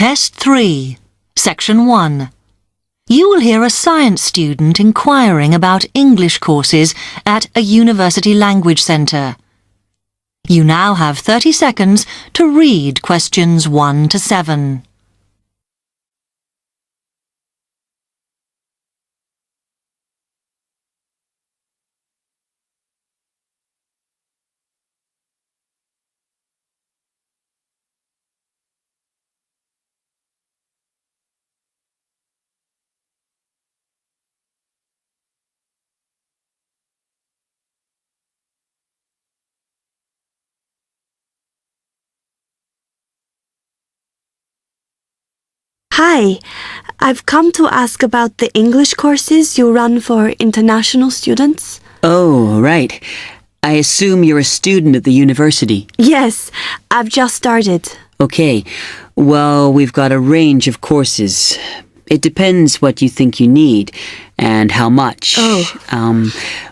Test 3, Section 1. You will hear a science student inquiring about English courses at a university language centre. You now have 30 seconds to read questions 1 to 7. Hi, I've come to ask about the English courses you run for international students. Oh, right. I assume you're a student at the university. Yes, I've just started. Okay. Well, we've got a range of courses. It depends what you think you need and how much.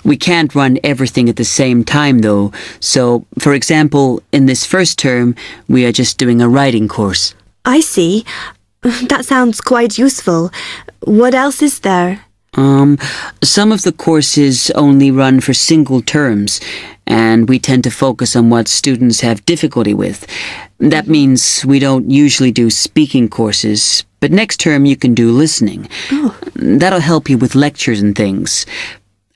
We can't run everything at the same time, though. So, for example, in this first term, we are just doing a writing course. I see. That sounds quite useful. What else is there? Some of the courses only run for single terms, and we tend to focus on what students have difficulty with. That means we don't usually do speaking courses, but next term you can do listening. Oh. That'll help you with lectures and things.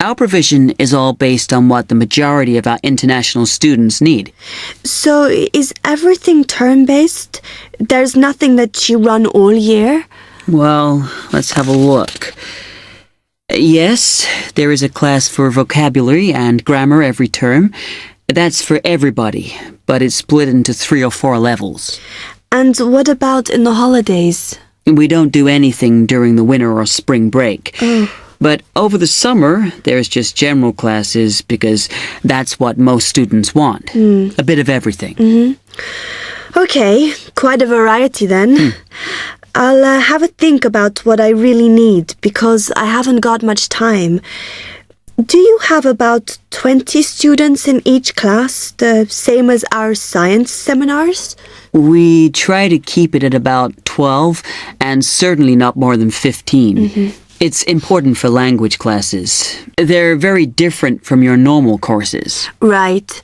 Our provision is all based on what the majority of our international students need. So, is everything term-based? There's nothing that you run all year? Well, let's have a look. Yes, there is a class for vocabulary and grammar every term. That's for everybody, but it's split into 3 or 4 levels. And what about in the holidays? We don't do anything during the winter or spring break. Oh. But over the summer, there's just general classes because that's what most students want. A bit of everything. Okay, quite a variety then. I'll have a think about what I really need because I haven't got much time. Do you have about 20 students in each class, the same as our science seminars? We try to keep it at about 12 and certainly not more than 15. It's important for language classes. They're very different from your normal courses. Right.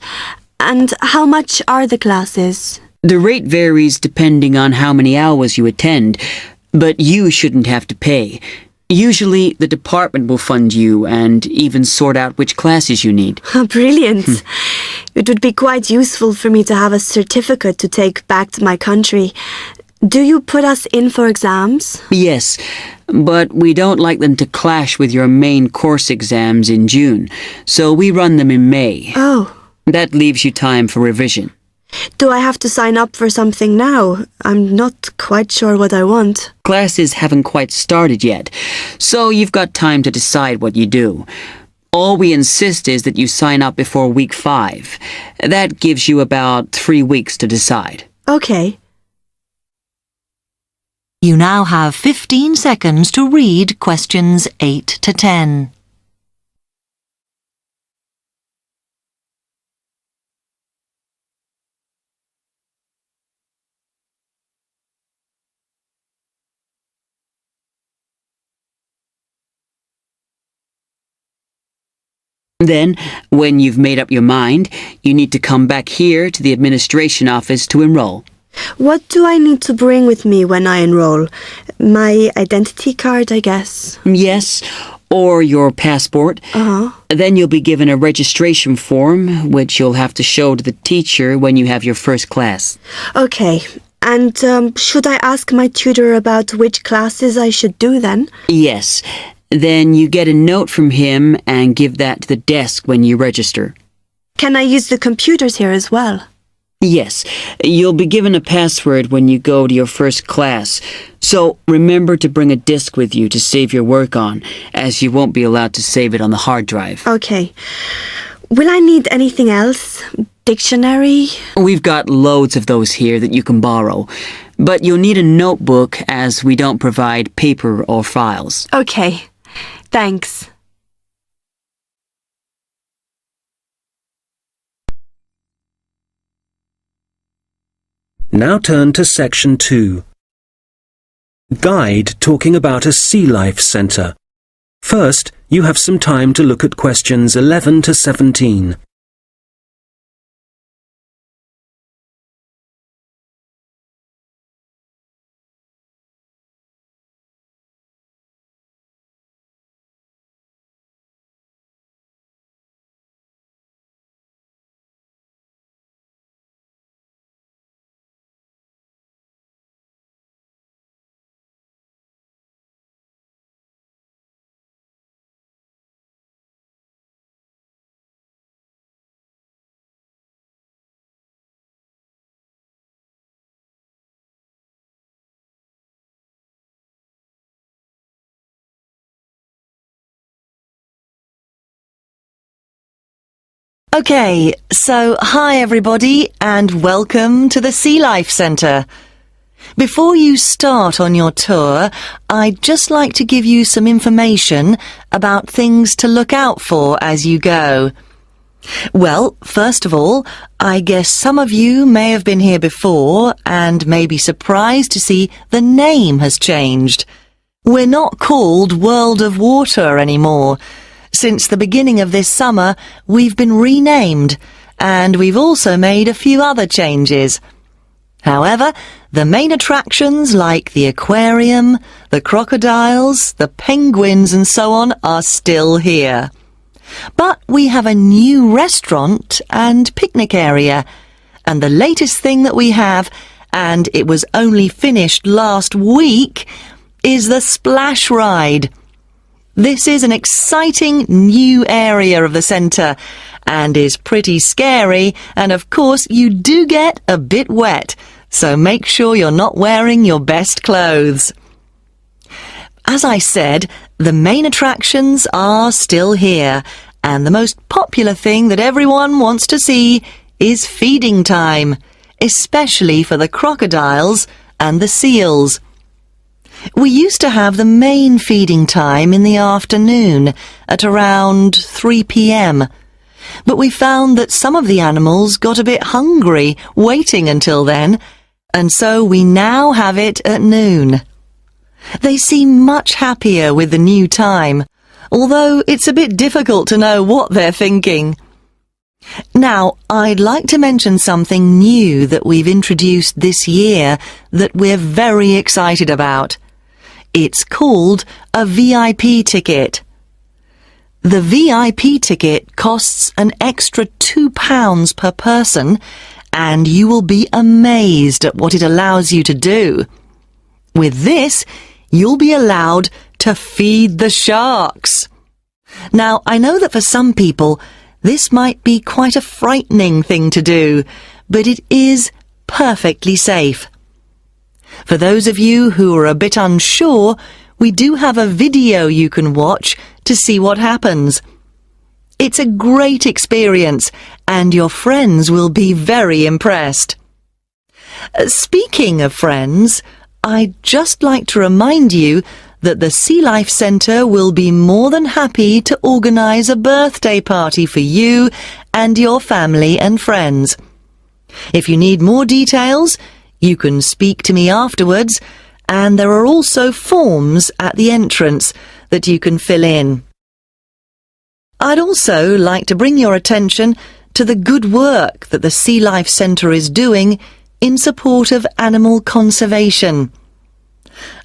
And how much are the classes? The rate varies depending on how many hours you attend, but you shouldn't have to pay. Usually, the department will fund you and even sort out which classes you need. Brilliant. It would be quite useful for me to have a certificate to take back to my country. Do you put us in for exams? Yes, but we don't like them to clash with your main course exams in June, so we run them in May. Oh. That leaves you time for revision. Do I have to sign up for something now? I'm not quite sure what I want. Classes haven't quite started yet, so you've got time to decide what you do. All we insist is that you sign up before week 5. That gives you about 3 weeks to decide. Okay. You now have 15 seconds to read questions 8 to 10. Then, when you've made up your mind, you need to come back here to the administration office to enroll. What do I need to bring with me when I enroll? My identity card, I guess. Yes, or your passport. Then you'll be given a registration form, which you'll have to show to the teacher when you have your first class. Okay. And should I ask my tutor about which classes I should do then? Yes. Then you get a note from him and give that to the desk when you register. Can I use the computers here as well? Yes, you'll be given a password when you go to your first class, so remember to bring a disk with you to save your work on, as you won't be allowed to save it on the hard drive. Okay. Will I need anything else? Dictionary? We've got loads of those here that you can borrow, but you'll need a notebook as we don't provide paper or files. Okay. Thanks. Now turn to Section 2. Guide talking about a sea life centre. First, you have some time to look at questions 11 to 17. Okay, so hi everybody and welcome to the Sea Life Centre. Before you start on your tour, I'd just like to give you some information about things to look out for as you go. Well, first of all, I guess some of you may have been here before and may be surprised to see the name has changed. We're not called World of Water anymore. Since the beginning of this summer, we've been renamed, and we've also made a few other changes. However, the main attractions like the aquarium, the crocodiles, the penguins and so on are still here. But we have a new restaurant and picnic area, and the latest thing that we have, and it was only finished last week, is the splash ride. This is an exciting new area of the centre and is pretty scary, and of course you do get a bit wet, so make sure you're not wearing your best clothes. As I said, the main attractions are still here, and the most popular thing that everyone wants to see is feeding time, especially for the crocodiles and the seals. We used to have the main feeding time in the afternoon at around 3 p.m. But we found that some of the animals got a bit hungry waiting until then, and so we now have it at noon. They seem much happier with the new time, although it's a bit difficult to know what they're thinking. Now, I'd like to mention something new that we've introduced this year that we're very excited about. It's called a VIP ticket. The VIP ticket costs an extra £2 per person, and you will be amazed at what it allows you to do. With this, you'll be allowed to feed the sharks. Now, I know that for some people, this might be quite a frightening thing to do, but it is perfectly safe. For those of you who are a bit unsure, we do have a video you can watch to see what happens. It's a great experience, and your friends will be very impressed. Speaking of friends, I'd just like to remind you that the Sea Life Centre will be more than happy to organise a birthday party for you and your family and friends. If you need more details, you can speak to me afterwards, and there are also forms at the entrance that you can fill in. I'd also like to bring your attention to the good work that the Sea Life Centre is doing in support of animal conservation.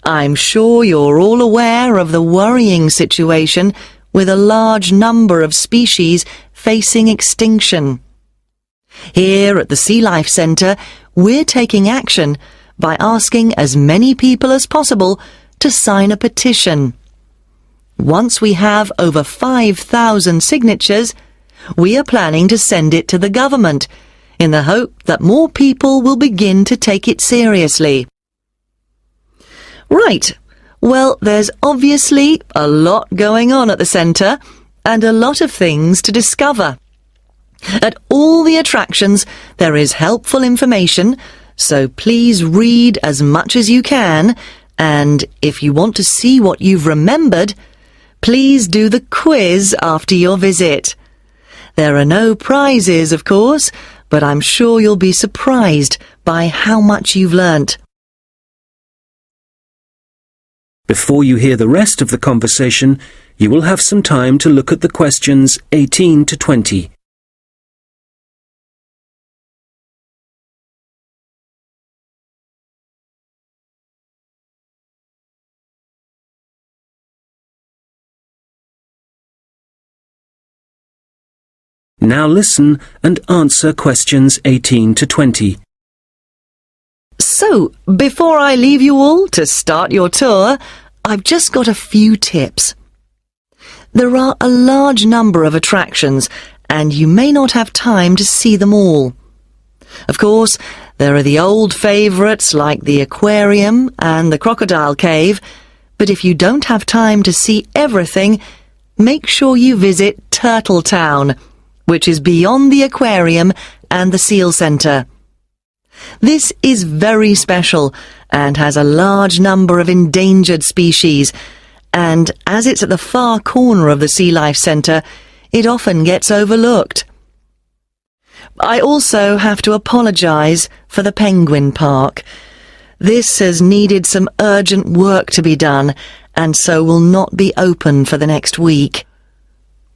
I'm sure you're all aware of the worrying situation with a large number of species facing extinction. Here at the Sea Life Centre, we're taking action by asking as many people as possible to sign a petition. Once we have over 5,000 signatures, we are planning to send it to the government in the hope that more people will begin to take it seriously. Right, well, there's obviously a lot going on at the centre and a lot of things to discover. At all the attractions, there is helpful information, so please read as much as you can, and if you want to see what you've remembered, please do the quiz after your visit. There are no prizes, of course, but I'm sure you'll be surprised by how much you've learnt. Before you hear the rest of the conversation, you will have some time to look at the questions 18 to 20. Now listen and answer questions 18 to 20. So, before I leave you all to start your tour, I've just got a few tips. There are a large number of attractions, and you may not have time to see them all. Of course, there are the old favourites like the aquarium and the crocodile cave, but if you don't have time to see everything, make sure you visit Turtle Town, which is beyond the aquarium and the seal centre. This is very special and has a large number of endangered species, and as it's at the far corner of the Sea Life Centre, it often gets overlooked. I also have to apologise for the Penguin Park. This has needed some urgent work to be done, and so will not be open for the next week.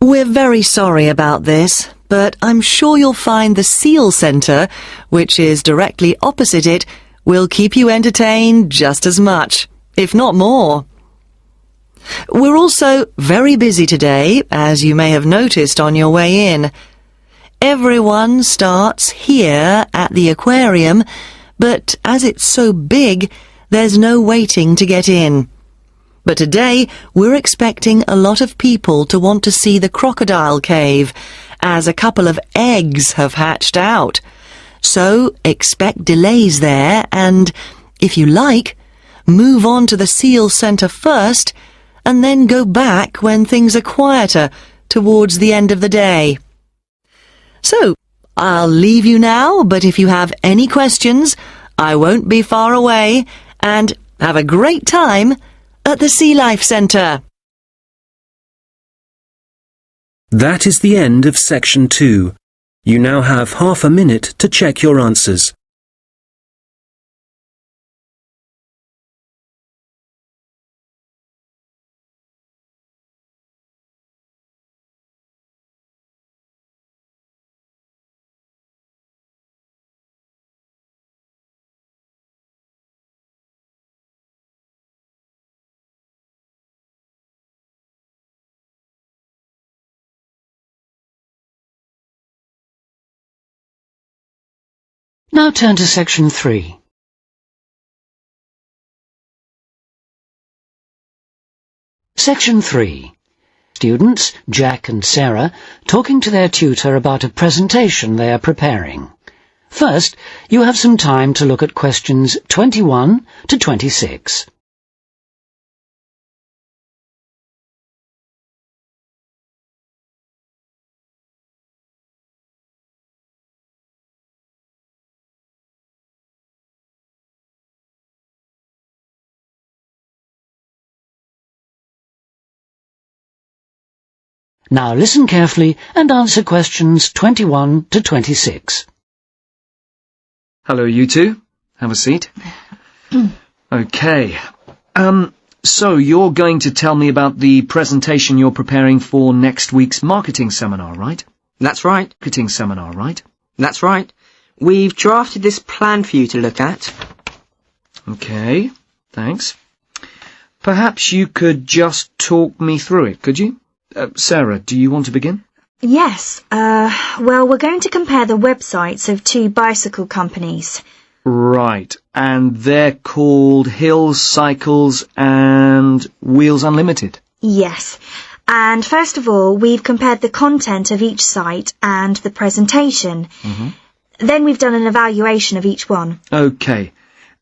We're very sorry about this, but I'm sure you'll find the Seal Centre, which is directly opposite it, will keep you entertained just as much, if not more. We're also very busy today, as you may have noticed on your way in. Everyone starts here at the aquarium, but as it's so big, there's no waiting to get in. But today, we're expecting a lot of people to want to see the crocodile cave, as a couple of eggs have hatched out. So expect delays there and, if you like, move on to the Seal Centre first and then go back when things are quieter towards the end of the day. So, I'll leave you now, but if you have any questions, I won't be far away, and have a great time at the Sea Life Centre. That is the end of section 2. You now have half a minute to check your answers. Now turn to section 3. Section 3. Students, Jack and Sarah, talking to their tutor about a presentation they are preparing. First, you have some time to look at questions 21 to 26. Now listen carefully and answer questions 21 to 26. Hello, you two. Have a seat. Okay. So you're going to tell me about the presentation you're preparing for next week's marketing seminar, right? That's right. Marketing seminar, right? That's right. We've drafted this plan for you to look at. Okay, thanks. Perhaps you could just talk me through it, could you? Sarah, do you want to begin? Yes. Well, we're going to compare the websites of two bicycle companies. Right, and they're called Hills Cycles and Wheels Unlimited. Yes. And first of all, we've compared the content of each site and the presentation. Then we've done an evaluation of each one. Okay.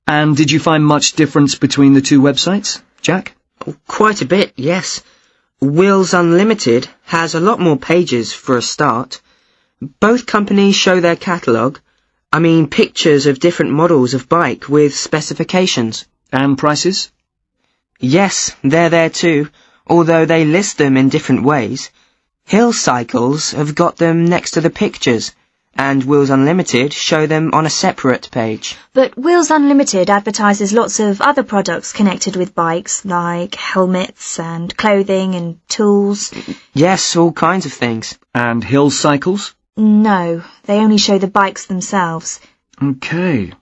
And did you find much difference between the two websites, Jack? Quite a bit, yes. Wheels Unlimited has a lot more pages for a start. Both companies show their catalogue. I mean pictures of different models of bike with specifications. And prices? Yes, they're there too, although they list them in different ways. Hill Cycles have got them next to the pictures, and Wheels Unlimited show them on a separate page. But Wheels Unlimited advertises lots of other products connected with bikes, like helmets and clothing and tools. Yes, all kinds of things. And hill cycles? No, they only show the bikes themselves. Okay.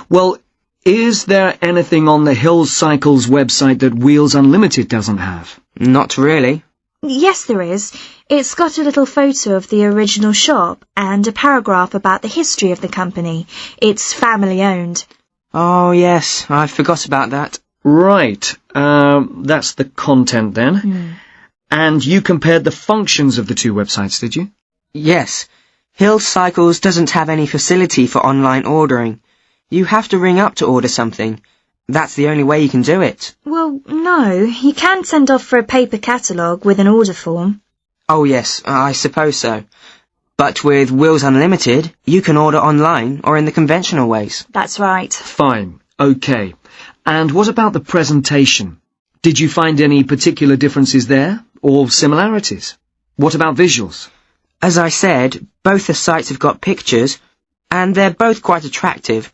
Well, is there anything on the Hill Cycles website that Wheels Unlimited doesn't have? Not really. Yes, there is. It's got a little photo of the original shop and a paragraph about the history of the company. It's family-owned. Oh, yes, I forgot about that. Right. That's the content then. And you compared the functions of the two websites, did you? Yes. Hill Cycles doesn't have any facility for online ordering. You have to ring up to order something. That's the only way you can do it. Well, no, you can send off for a paper catalogue with an order form. Oh yes, I suppose so. But with Wheels Unlimited, you can order online or in the conventional ways. That's right. Fine. Okay. And what about the presentation? Did you find any particular differences there, or similarities? What about visuals? As I said, both the sites have got pictures, and they're both quite attractive,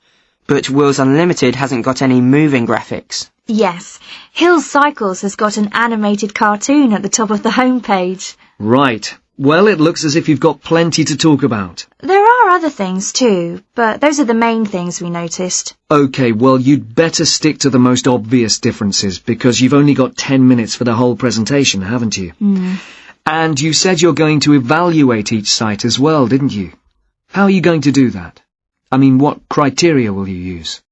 but Wheels Unlimited hasn't got any moving graphics. Yes, Hill Cycles has got an animated cartoon at the top of the homepage. Right. Well, it looks as if you've got plenty to talk about. There are other things too, but those are the main things we noticed. Okay, well, you'd better stick to the most obvious differences, because you've only got 10 minutes for the whole presentation, haven't you? And you said you're going to evaluate each site as well, didn't you? How are you going to do that? I mean, what criteria will you use?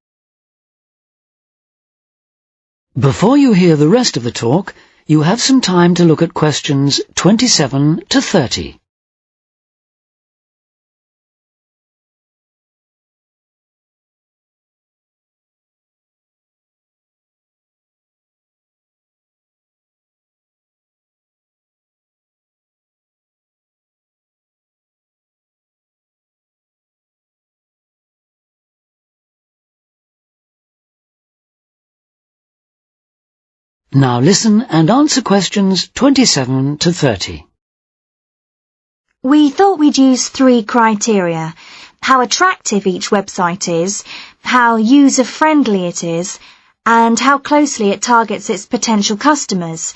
Before you hear the rest of the talk, you have some time to look at questions 27 to 30. Now listen and answer questions 27 to 30. We thought we'd use 3 criteria: how attractive each website is, how user-friendly it is, and how closely it targets its potential customers.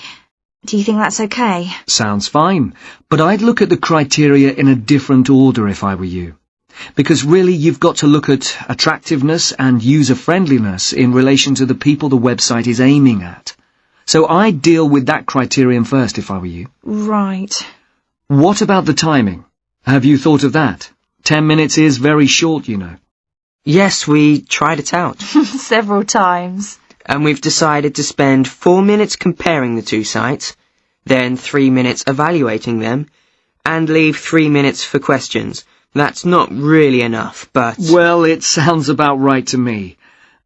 Do you think that's okay? Sounds fine, but I'd look at the criteria in a different order if I were you. Because really you've got to look at attractiveness and user-friendliness in relation to the people the website is aiming at. So I'd deal with that criterion first if I were you. Right. What about the timing? Have you thought of that? 10 minutes is very short, you know. Yes, we tried it out. Several times. And we've decided to spend 4 minutes comparing the two sites, then 3 minutes evaluating them, and leave 3 minutes for questions. That's not really enough, but... Well, it sounds about right to me.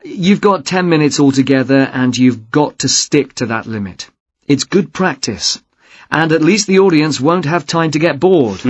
You've got 10 minutes altogether, and you've got to stick to that limit. It's good practice. And at least the audience won't have time to get bored.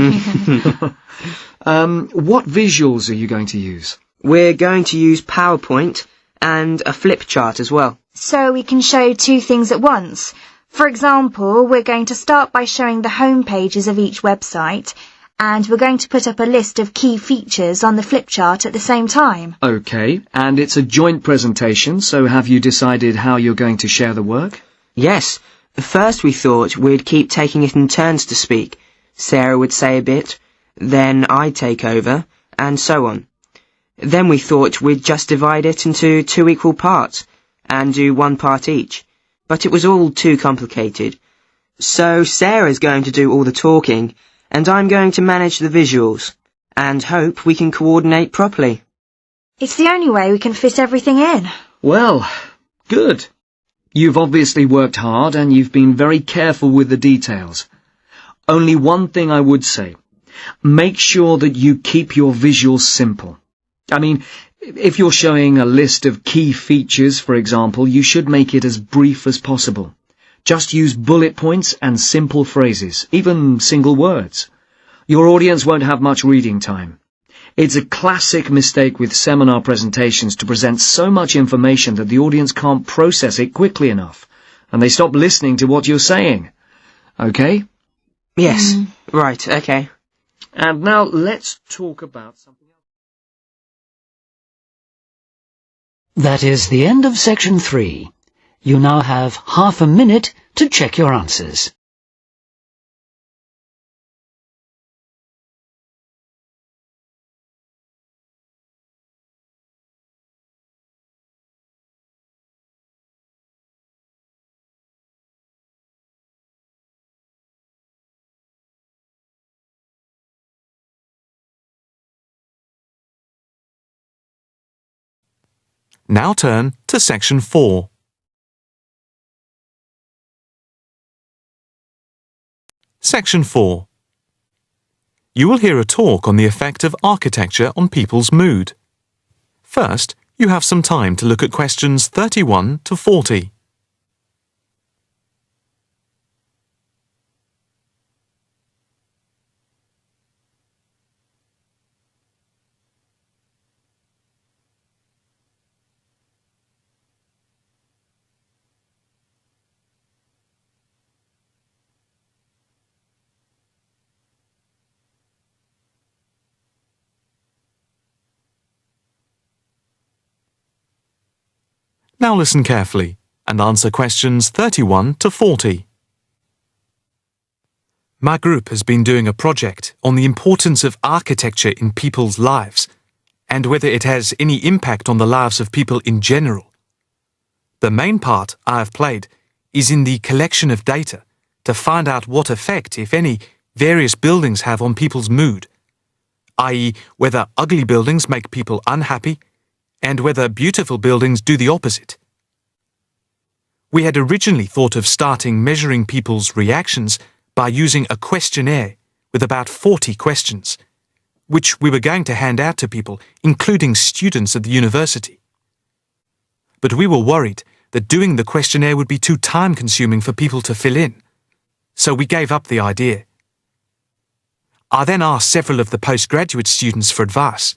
What visuals are you going to use? We're going to use PowerPoint and a flip chart as well. So we can show 2 things at once. For example, we're going to start by showing the home pages of each website, and we're going to put up a list of key features on the flip chart at the same time. Okay, and it's a joint presentation, so have you decided how you're going to share the work? Yes. First we thought we'd keep taking it in turns to speak. Sarah would say a bit, then I'd take over, and so on. Then we thought we'd just divide it into 2 equal parts, and do 1 part each. But it was all too complicated. So Sarah's going to do all the talking, and I'm going to manage the visuals, and hope we can coordinate properly. It's the only way we can fit everything in. Well, good. You've obviously worked hard, and you've been very careful with the details. Only one thing I would say. Make sure that you keep your visuals simple. I mean, if you're showing a list of key features, for example, you should make it as brief as possible. Just use bullet points and simple phrases, even single words. Your audience won't have much reading time. It's a classic mistake with seminar presentations to present so much information that the audience can't process it quickly enough, and they stop listening to what you're saying. Okay? Yes, right, okay. And now let's talk about something else. That is the end of section 3. You now have half a minute to check your answers. Now turn to section 4. Section 4. You will hear a talk on the effect of architecture on people's mood. First, you have some time to look at questions 31 to 40. Now listen carefully and answer questions 31 to 40. My group has been doing a project on the importance of architecture in people's lives and whether it has any impact on the lives of people in general. The main part I have played is in the collection of data to find out what effect, if any, various buildings have on people's mood, i.e. whether ugly buildings make people unhappy and whether beautiful buildings do the opposite. We had originally thought of starting measuring people's reactions by using a questionnaire with about 40 questions, which we were going to hand out to people, including students at the university. But we were worried that doing the questionnaire would be too time-consuming for people to fill in, so we gave up the idea. I then asked several of the postgraduate students for advice.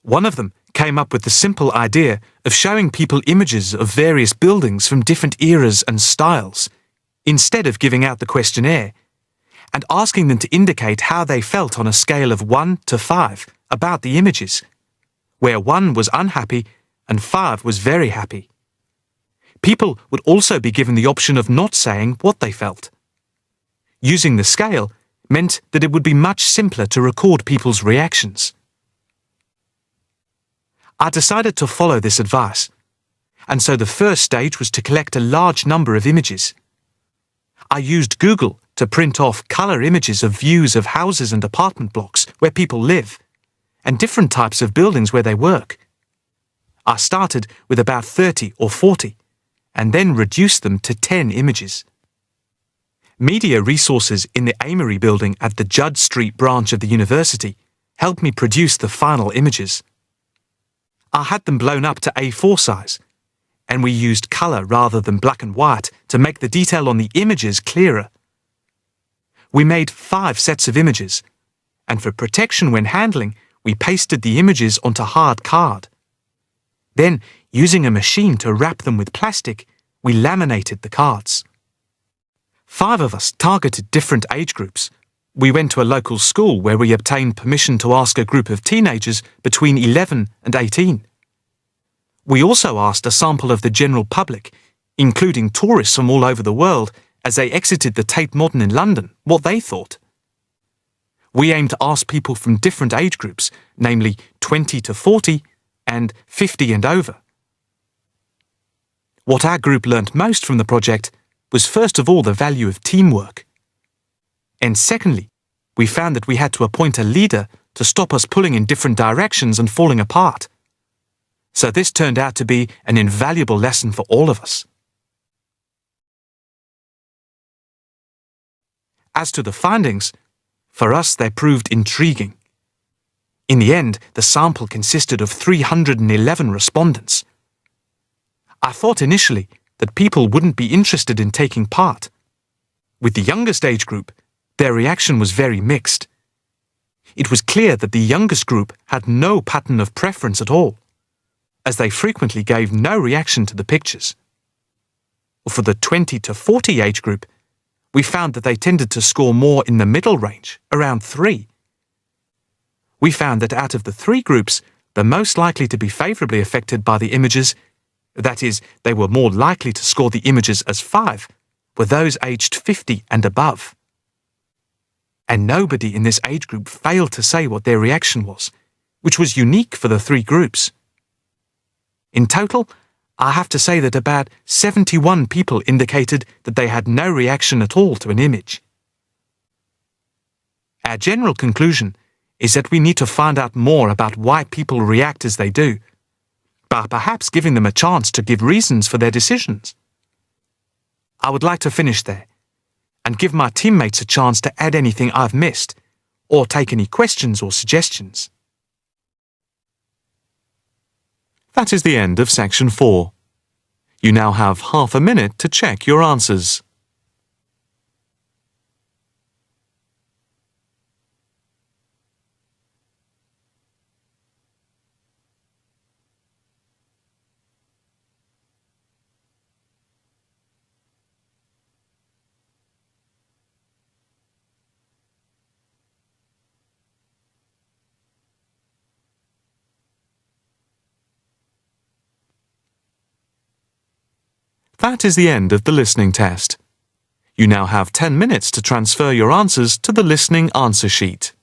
One of them came up with the simple idea of showing people images of various buildings from different eras and styles, instead of giving out the questionnaire, and asking them to indicate how they felt on a scale of 1 to 5 about the images, where 1 was unhappy and 5 was very happy. People would also be given the option of not saying what they felt. Using the scale meant that it would be much simpler to record people's reactions. I decided to follow this advice, and so the first stage was to collect a large number of images. I used Google to print off colour images of views of houses and apartment blocks where people live, and different types of buildings where they work. I started with about 30 or 40, and then reduced them to 10 images. Media resources in the Amory building at the Judd Street branch of the university helped me produce the final images. I had them blown up to A4 size, and we used colour rather than black and white to make the detail on the images clearer. We made 5 sets of images, and for protection when handling, we pasted the images onto hard card. Then, using a machine to wrap them with plastic, we laminated the cards. 5 of us targeted different age groups. We went to a local school where we obtained permission to ask a group of teenagers between 11 and 18. We also asked a sample of the general public, including tourists from all over the world, as they exited the Tate Modern in London, what they thought. We aimed to ask people from different age groups, namely 20 to 40 and 50 and over. What our group learnt most from the project was first of all the value of teamwork. And secondly, we found that we had to appoint a leader to stop us pulling in different directions and falling apart. So this turned out to be an invaluable lesson for all of us. As to the findings, for us they proved intriguing. In the end, the sample consisted of 311 respondents. I thought initially that people wouldn't be interested in taking part. With the youngest age group, their reaction was very mixed. It was clear that the youngest group had no pattern of preference at all, as they frequently gave no reaction to the pictures. For the 20 to 40 age group, we found that they tended to score more in the middle range, around 3, we found that out of the 3 groups, the most likely to be favourably affected by the images, that is, they were more likely to score the images as 5, were those aged 50 and above. And nobody in this age group failed to say what their reaction was, which was unique for the 3 groups. In total, I have to say that about 71 people indicated that they had no reaction at all to an image. Our general conclusion is that we need to find out more about why people react as they do, by perhaps giving them a chance to give reasons for their decisions. I would like to finish there and give my teammates a chance to add anything I've missed or take any questions or suggestions. That is the end of section 4. You now have half a minute to check your answers. That is the end of the listening test. You now have 10 minutes to transfer your answers to the listening answer sheet.